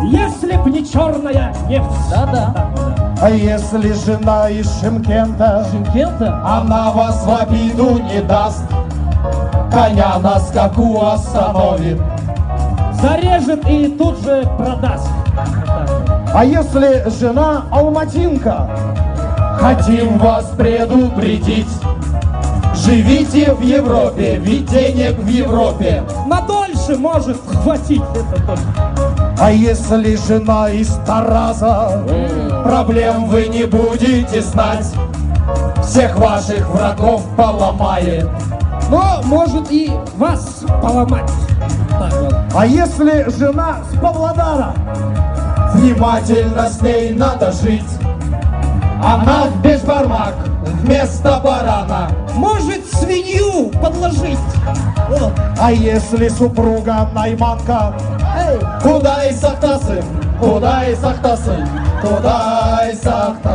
если б не черная нефть. Да-да. А если жена из Шымкента, Шымкента? она вас в обиду не даст, коня на скаку остановит. Зарежет и тут же продаст. А если жена алматинка, хотим вас предупредить, живите в Европе, ведь денег в Европе. Надольше может хватить. Это точно. А если жена из Тараза, проблем вы не будете знать, всех ваших врагов поломает. Но может и вас поломать. Так вот. А если жена с Павлодара, внимательно с ней надо жить. Она в бешбармак вместо барана. Может свинью подложить. О. А если супруга найманка, куда и сахтасы, куда и сахтасы, куда и сахтасы.